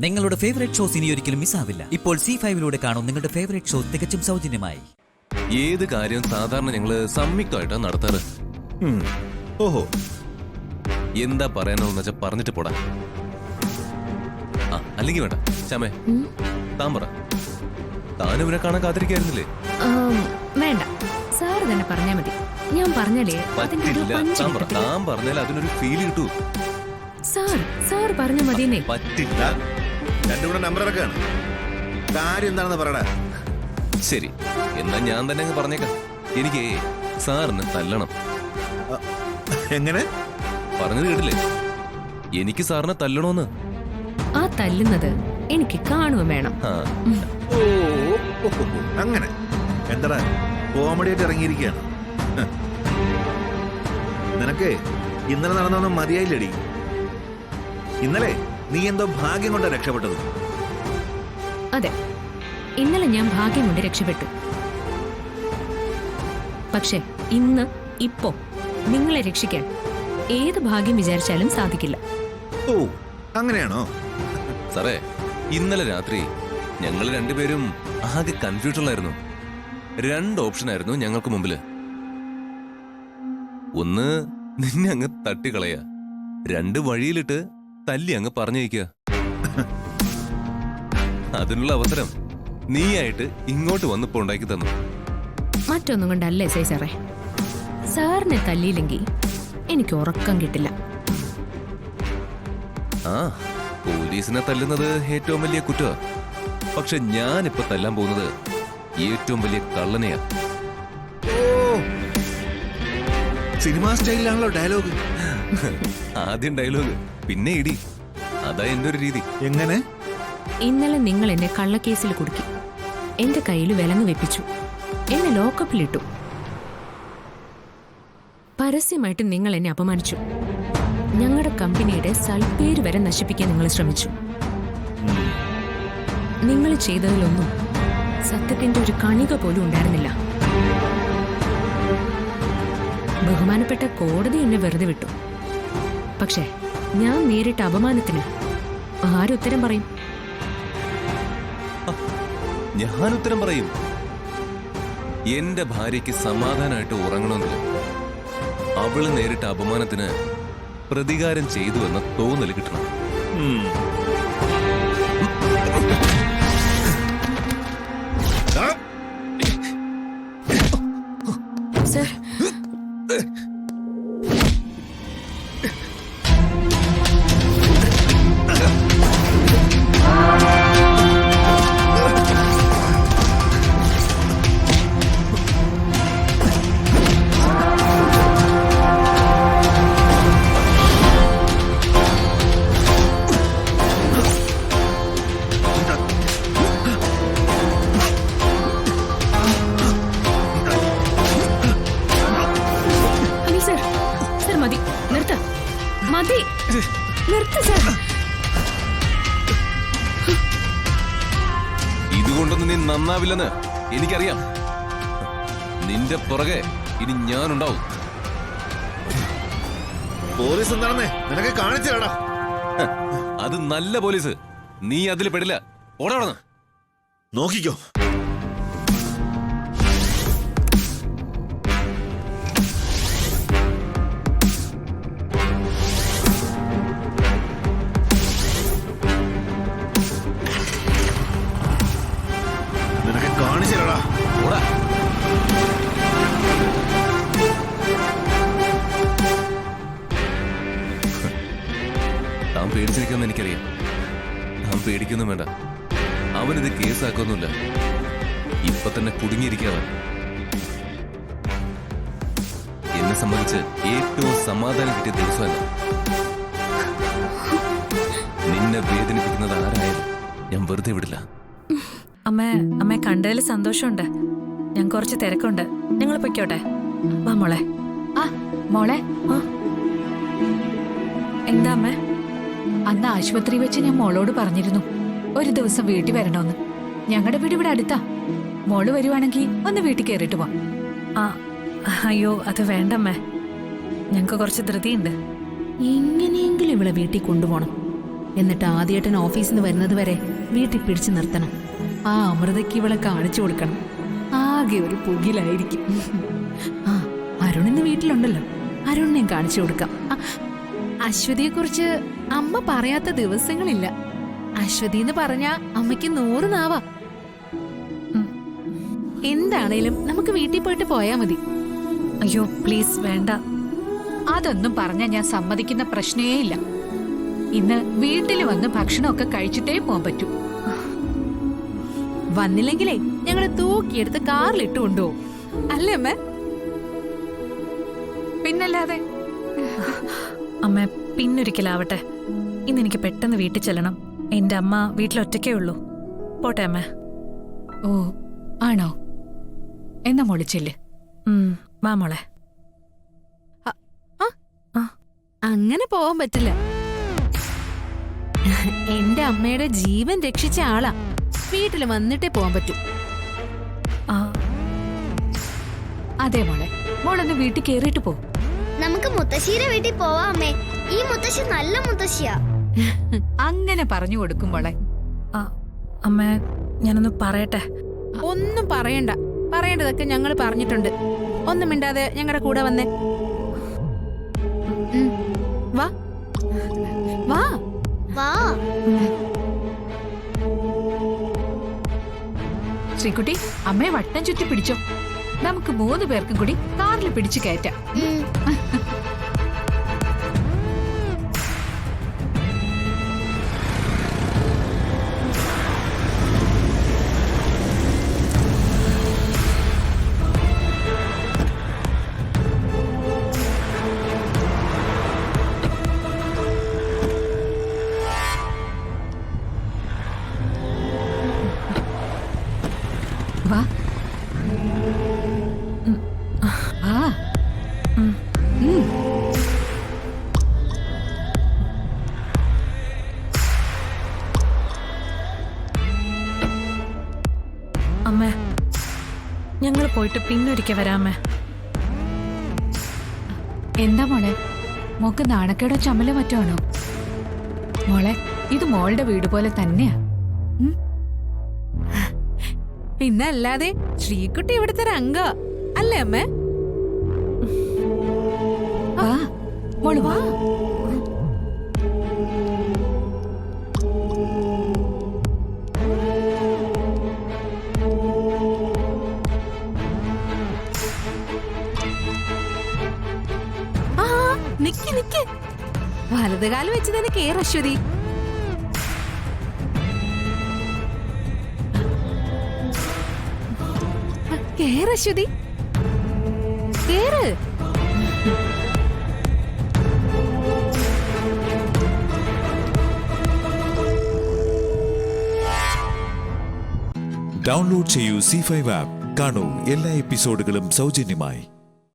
നിങ്ങളുടെ favourite shows ഇനി ഒരിക്കലും മിസ്സാവില്ല. ഇപ്പോൾ C5 കാണും നിങ്ങളുടെ ഫേവറേറ്റ് ഷോ തികച്ചും സൗജന്യമായി. ഏത് കാര്യം സാധാരണ ഞങ്ങള് സംയുക്തമായിട്ടാണ് നടത്താറ്. ഓഹോ, എന്താ പറയാനോന്ന് വെച്ചാ പറഞ്ഞിട്ട് പോടാ. അല്ലെങ്കിൽ വേണ്ട ചമേ, താൻ പറ. താനിവനെ കാണാൻ കാത്തിരിക്കായിരുന്നില്ലേ? വേണ്ട, സാർ തന്നെ പറഞ്ഞാ മതി. ഞാൻ പറഞ്ഞാലേ പറ്റില്ല. താൻ പറഞ്ഞാൽ അതിനൊരു ഫീൽ കിട്ടൂ. സാർ പറഞ്ഞ മതിയെന്നേ. പറ്റില്ല. രണ്ടും കൂടെ നമ്പർ ഇറക്കാണ്. കാര്യം എന്താണെന്ന് പറയടാ. ശരി, എന്നാ ഞാൻ തന്നെ അങ്ങ് പറഞ്ഞേക്കാം. എനിക്ക് സാറിന് തല്ലണം. എങ്ങനെ? പറഞ്ഞത് കേട്ടില്ലേ? എനിക്ക് സാറിനെ തല്ലണോന്ന്. ആ തല്ലുന്നത് എനിക്ക് കാണുകയും വേണം. അങ്ങനെ എന്താടാ കോമഡി ആയിട്ട് ഇറങ്ങിയിരിക്കുകയാണ്. നിനക്ക് ഇന്നലെ നടന്നൊന്നും മതിയായില്ലടി. ഇന്നലെ നീ എന്തോ ഭാഗ്യം കൊണ്ട് രക്ഷപ്പെട്ടത്. അതെ, ഇന്നലെ ഞാൻ ഭാഗ്യം കൊണ്ട് രക്ഷപ്പെട്ടു. പക്ഷെ ഇപ്പോ നിങ്ങളെ രക്ഷിക്കാൻ ഏത് ഭാഗ്യം വിചാരിച്ചാലും സാധിക്കില്ല. ഓ, അങ്ങനെയാണോ? സാറേ, ഇന്നലെ രാത്രി ഞങ്ങൾ രണ്ടുപേരും ആകെ കൺഫ്യൂഷനിലായിരുന്നു. 2 ഓപ്ഷനായിരുന്നു ഞങ്ങൾക്ക് മുമ്പില്. ഒന്ന്, നിന്നെ അങ്ങ് തട്ടിക്കളയാ. 2 വഴിയിലിട്ട് തല്ലി അങ്ങ് പറഞ്ഞയക്കുക. അതിനുള്ള അവസരം നീയായിട്ട് ഇങ്ങോട്ട് വന്നിപ്പോ ഉണ്ടാക്കി തന്നു. മറ്റൊന്നും കൊണ്ടല്ലേ സാറേ. സാറിനെ തല്ലിയില്ലെങ്കിൽ എനിക്ക് ഉറക്കം കിട്ടില്ല. പോലീസിനെ തല്ലുന്നത് ഏറ്റവും വലിയ കുറ്റമാ. പക്ഷെ ഞാനിപ്പോ തല്ലാൻ പോകുന്നത് ഏറ്റവും വലിയ കള്ളനെയാ. സിനിമാ സ്റ്റൈലിലാണല്ലോ ഡയലോഗ്. ആദ്യം ഡയലോഗ്, പിന്നെ ഇടി. അതാ എന്റെ ഒരു രീതി. എങ്ങനെ? ഇന്നലെ നിങ്ങൾ എന്നെ കള്ളക്കേസിൽ കുടുക്കി, എന്റെ കയ്യിൽ വിലങ്ങ് വെപ്പിച്ചു, എന്നെ ലോക്കപ്പിലിട്ടു. പരസ്യമായിട്ട് നിങ്ങൾ എന്നെ അപമാനിച്ചു. ഞങ്ങളുടെ കമ്പനിയുടെ സൽപ്പേര് വരെ നശിപ്പിക്കാൻ നിങ്ങൾ ശ്രമിച്ചു. നിങ്ങൾ ചെയ്തതിലൊന്നും സത്യത്തിന്റെ ഒരു കണിക പോലും ഉണ്ടായിരുന്നില്ല. ബഹുമാനപ്പെട്ട കോടതി എന്നെ വെറുതെ വിട്ടു. പക്ഷേ ഞാൻ നേരിട്ട അപമാനത്തിന് ആരുത്തരം പറയും? ഞാൻ ഉത്തരം പറയും. എന്റെ ഭാര്യയ്ക്ക് സമാധാനമായിട്ട് ഉറങ്ങണമെന്നില്ല. അവള് നേരിട്ട അപമാനത്തിന് പ്രതികാരം ചെയ്തു എന്ന തോന്നൽ കിട്ടണം. സർ, മതി, നിർത്ത സർ. ഇതുകൊണ്ടൊന്നും നീ നന്നാവില്ലെന്ന് എനിക്കറിയാം. നിന്റെ പുറകെ ഇനി ഞാനുണ്ടാവും. പോലീസ് എന്താണെന്ന് നിനക്ക് കാണിച്ചു തരാടാ. അത് നല്ല പോലീസ്. നീ അതിൽ പെടില്ല. ഓടണം. നോക്കിക്കോ. നിനക്ക് കാണിച്ചു തരാടാ. ഓടാ. താൻ പേടിച്ചിരിക്കുമെന്ന് എനിക്കറിയാം. താൻ പേടിക്കൊന്നും വേണ്ട. അവനിത് കേസാക്കൊന്നുമില്ല. ഇപ്പൊ തന്നെ കുടുങ്ങിയിരിക്കാവൻ. എന്നെ സംബന്ധിച്ച് ഏറ്റവും സമാധാനം കിട്ടിയ ദിവസമല്ല. നിന്നെ വേദനിപ്പിക്കുന്നത് ആരായാലും ഞാൻ വെറുതെ വിടില്ല. അമ്മേ കണ്ടതിൽ സന്തോഷമുണ്ട്. ഞാൻ കുറച്ച് തിരക്കുണ്ട്. ഞങ്ങൾ പൊയ്ക്കോട്ടെ. വാ മോളെ. മോളെ, എന്താ അമ്മേ? അന്ന് ആശുപത്രി വെച്ച് ഞാൻ മോളോട് പറഞ്ഞിരുന്നു ഒരു ദിവസം വീട്ടിൽ വരണമെന്ന്. ഞങ്ങളുടെ വീട് ഇവിടെ അടുത്താ. മോള് വരുവാണെങ്കിൽ ഒന്ന് വീട്ടിൽ കയറിയിട്ട് പോവാം. അയ്യോ, അത് വേണ്ടമ്മേ. ഞങ്ങക്ക് കുറച്ച് ധൃതിയുണ്ട്. എങ്ങനെയെങ്കിലും ഇവിടെ വീട്ടിൽ കൊണ്ടുപോകണം. എന്നിട്ട് ആദ്യേട്ടൻ ഓഫീസിൽ നിന്ന് വരുന്നത് വരെ വീട്ടിൽ പിടിച്ചു നിർത്തണം. ആ അമൃതയ്ക്ക് ഇവളെ കാണിച്ചു കൊടുക്കണം. ആകെ ഒരു പുകിലായിരിക്കും. ആ അരുണിന്ന് വീട്ടിലുണ്ടല്ലോ, അരുണിനെയും കാണിച്ചു കൊടുക്കാം. അശ്വതിയെ കുറിച്ച് അമ്മ പറയാത്ത ദിവസങ്ങളില്ല. അശ്വതി എന്ന് പറഞ്ഞാ അമ്മയ്ക്ക് 100 നാവാ. എന്താണേലും നമുക്ക് വീട്ടിൽ പോയിട്ട് പോയാ മതി. അയ്യോ പ്ലീസ് വേണ്ട. അതൊന്നും പറഞ്ഞാ ഞാൻ സമ്മതിക്കുന്ന പ്രശ്നേ ഇല്ല. ഇന്ന് വീട്ടിൽ വന്ന് ഭക്ഷണമൊക്കെ കഴിച്ചിട്ടേ പോകാൻ പറ്റൂ. വന്നില്ലെങ്കിലേ ഞങ്ങളെ തൂക്കിയെടുത്ത് കാറിലിട്ട് കൊണ്ടുപോകും. അല്ലേ അമ്മ? പിന്നല്ലാതെ. അമ്മ പിന്നൊരിക്കലാവട്ടെ. ഇന്ന് എനിക്ക് പെട്ടെന്ന് വീട്ടിൽ ചെല്ലണം. എന്റെ അമ്മ വീട്ടിലൊറ്റയ്ക്കേ ഉള്ളൂ. പോട്ടെ അമ്മ. ഓ ആണോ? എന്നാ മോളിച്ചില്ലേ. വാ മോളെ. അങ്ങനെ പോവാൻ പറ്റില്ല. എന്റെ അമ്മയുടെ ജീവൻ രക്ഷിച്ച ആളാ. വീട്ടിൽ വന്നിട്ടേ പോവാൻ പറ്റൂ. അതെ മോളെ, മോളൊന്ന് വീട്ടിൽ കേറിയിട്ട് പോ. നമുക്ക് മുത്തശ്ശിയുടെ വീട്ടിൽ പോവാം അമ്മേ. ഈ മുത്തശ്ശി നല്ല മുത്തശ്ശിയാ. അങ്ങനെ പറഞ്ഞു കൊടുക്കും മോളെ. അമ്മ ഞാനൊന്ന് പറയട്ടെ. ഒന്നും പറയണ്ട. പറയേണ്ടതൊക്കെ ഞങ്ങൾ പറഞ്ഞിട്ടുണ്ട്. ഒന്നും മിണ്ടാതെ ഞങ്ങളുടെ കൂടെ വന്നേ. വാ വാ വാ. ശ്രീകുട്ടി, അമ്മയെ വട്ടം ചുറ്റി പിടിച്ചോ. നമുക്ക് 3 പേർക്കും കൂടി കാറിൽ പിടിച്ചു കയറ്റാം. വാ. ആ. അമ്മേ ഞങ്ങൾ പോയിട്ട് പിന്നൊരിക്കൽ വരാമേ. എന്താ മോളെ, മോക്ക് നാണക്കേടോ ചമ്മലോ മറ്റോ ആണോ? മോളെ, ഇത് മോളുടെ വീട് പോലെ തന്നെയാ. പിന്നെ അല്ലാതെ ശ്രീകുട്ടി ഇവിടുത്തെ ഒരു അംഗ അല്ലേ അമ്മേ? വാ മോള് വാ. നിക്ക് നിക്ക്. വലതുകാലം വെച്ച് തന്നെ കേറ് അശ്വതി. കേറ് അശ്വതി, കേറ്. ഡൗൺലോഡ് ചെയ്യൂ C5 ആപ്പ്. കാണൂ എല്ലാ എപ്പിസോഡുകളും സൗജന്യമായി.